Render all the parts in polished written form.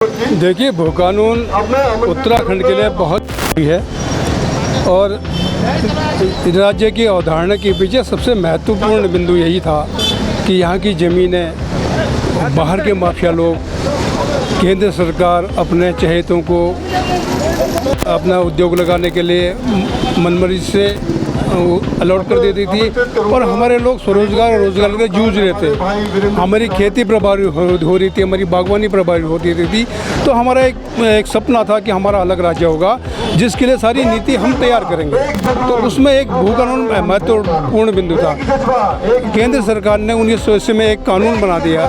देखिए, भू कानून उत्तराखंड के लिए बहुत जरूरी है और राज्य की अवधारणा के पीछे सबसे महत्वपूर्ण बिंदु यही था कि यहाँ की ज़मीनें बाहर के माफिया लोग, केंद्र सरकार अपने चहेतों को अपना उद्योग लगाने के लिए मनमर्जी से अलॉट कर देती थी और हमारे लोग स्वरोजगार और रोजगार के जूझ रहे थे। हमारी खेती प्रभावित हो रही थी, हमारी बागवानी प्रभावित होती थी। तो हमारा एक सपना था कि हमारा अलग राज्य होगा जिसके लिए सारी नीति हम तैयार करेंगे। तो उसमें एक भू कानून महत्वपूर्ण बिंदु था। केंद्र सरकार ने 1980 में एक कानून बना दिया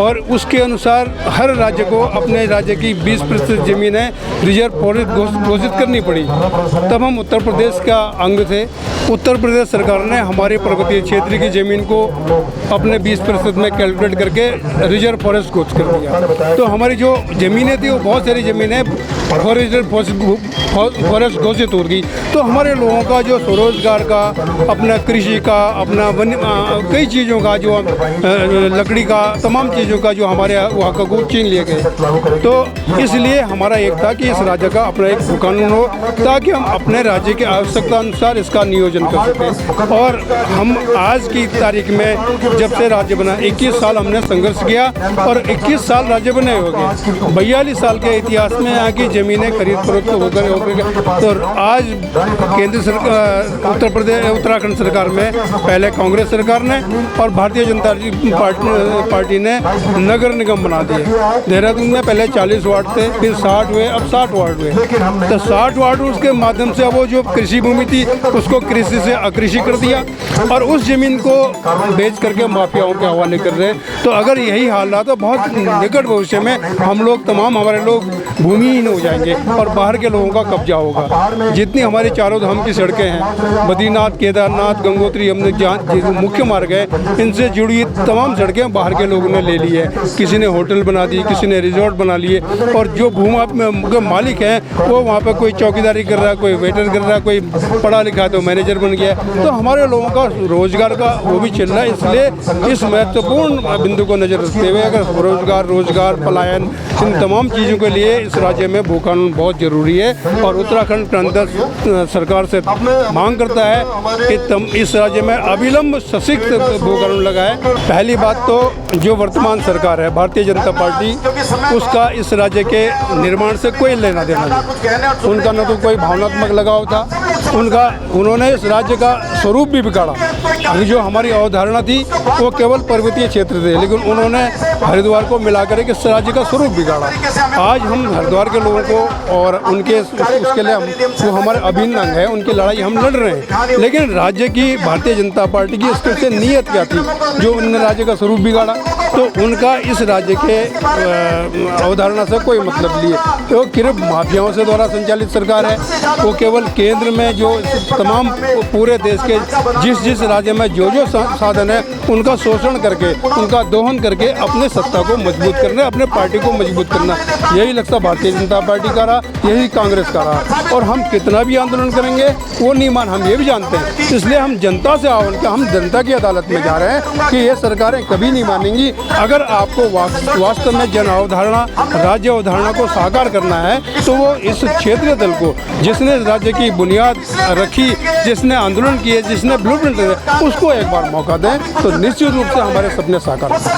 और उसके अनुसार हर राज्य को अपने राज्य की 20% ज़मीनें रिजर्व फॉरेस्ट घोषित करनी पड़ी। तब हम उत्तर प्रदेश का अंग थे। उत्तर प्रदेश सरकार ने हमारे पर्वतीय क्षेत्र की ज़मीन को अपने 20% में कैलकुलेट करके रिजर्व फॉरेस्ट घोषित कर दिया। तो हमारी जो ज़मीनें थी वो बहुत सारी ज़मीनें फॉरेस्ट घोषित हो गई। तो हमारे लोगों का जो स्वरोजगार का, अपना कृषि का, अपना कई चीज़ों का, जो लकड़ी का, तमाम चीज़ों का जो हमारे वहाँ का को छीन लिए गए। तो इसलिए हमारा एक था कि इस राज्य का अपना एक भू कानून हो ताकि हम अपने राज्य की आवश्यकता अनुसार इसका नियोजन कर सकें। और हम आज की तारीख में जब से राज्य बना 21 साल हमने संघर्ष किया और 21 साल राज्य बने हो गए। 42 साल के इतिहास में यहाँ की ज़मीनें खरीद फरोख्त होकर तो आज केंद्र सरकार उत्तराखंड सरकार में पहले कांग्रेस सरकार ने और भारतीय जनता पार्टी ने नगर निगम बना दिए। देहरादून में पहले 40 वार्ड थे, फिर 60 हुए, अब 60 वार्ड हुए। तो 60 वार्ड उसके माध्यम से वो जो कृषि भूमि थी उसको कृषि से अकृषि कर दिया और उस जमीन को बेच करके माफियाओं के हवाले कर रहे। तो अगर यही हाल रहा तो बहुत निकट भविष्य में हम लोग हमारे लोग भूमिहीन हो जाएंगे और बाहर के लोगों का कब्जा होगा। जितनी हमारी चारों धाम की सड़कें हैं, बद्रीनाथ, केदारनाथ, गंगोत्री, हमने जहाँ मुख्य मार्ग है, इनसे जुड़ी तमाम सड़कें बाहर के लोगों ने ले ली है। किसी ने होटल बना दी, किसी ने रिजॉर्ट बना लिए और जो भूमि मालिक हैं वो वहाँ पर कोई चौकीदारी कर रहा है, कोई वेटर कर रहा है, कोई पढ़ा लिखा है तो मैनेजर बन गया। तो हमारे लोगों का रोजगार का वो भी चल रहा है। इसलिए इस महत्वपूर्ण बिंदु को नज़र रखते हुए अगर रोजगार, पलायन, इन तमाम चीज़ों के लिए इस राज्य में भू कानून बहुत ज़रूरी है। और उत्तराखंड प्रांत सरकार से मांग करता है कि इस राज्य में अविलंब सशक्त भू कानून लगाए। पहली बात तो जो वर्तमान सरकार है भारतीय जनता पार्टी, उसका इस राज्य के निर्माण से कोई लेना देना नहीं। उनका न तो कोई भावनात्मक लगाव था, उन्होंने इस राज्य का स्वरूप भी बिगाड़ा। अभी जो हमारी अवधारणा थी वो केवल पर्वतीय क्षेत्र थे, लेकिन उन्होंने हरिद्वार को मिलाकर के इस राज्य का स्वरूप बिगाड़ा। आज हम हरिद्वार के लोगों को और उनके उसके लिए वो हमारे अभिन्न अंग है, उनकी लड़ाई हम लड़ रहे हैं। लेकिन राज्य की भारतीय जनता पार्टी की इसके नीयत क्या थी जो उन्होंने राज्य का स्वरूप बिगाड़ा? तो उनका इस राज्य के अवधारणा से कोई मतलब नहीं है। तो सिर्फ माफियाओं से द्वारा संचालित सरकार है। वो केवल केंद्र में जो तमाम पूरे देश के जिस राज्य में जो साधन है उनका शोषण करके, उनका दोहन करके अपने सत्ता को मजबूत करना, अपने पार्टी को मजबूत करना, यही लक्ष्य भारतीय जनता पार्टी का रहा, यही कांग्रेस का रहा। और हम कितना भी आंदोलन करेंगे वो नहीं मान, हम ये भी जानते हैं। इसलिए हम जनता से आह्वान किया, हम जनता की अदालत में जा रहे हैं कि ये सरकारें कभी नहीं मानेंगी। अगर आपको वास्तव में जन अवधारणा, राज्य अवधारणा को साकार करना है तो वो इस क्षेत्रीय दल को, जिसने राज्य की बुनियाद रखी, जिसने आंदोलन किए, जिसने ब्लूप्रिंट दिया, उसको एक बार मौका दें तो निश्चित रूप से हमारे सपने साकार होंगे।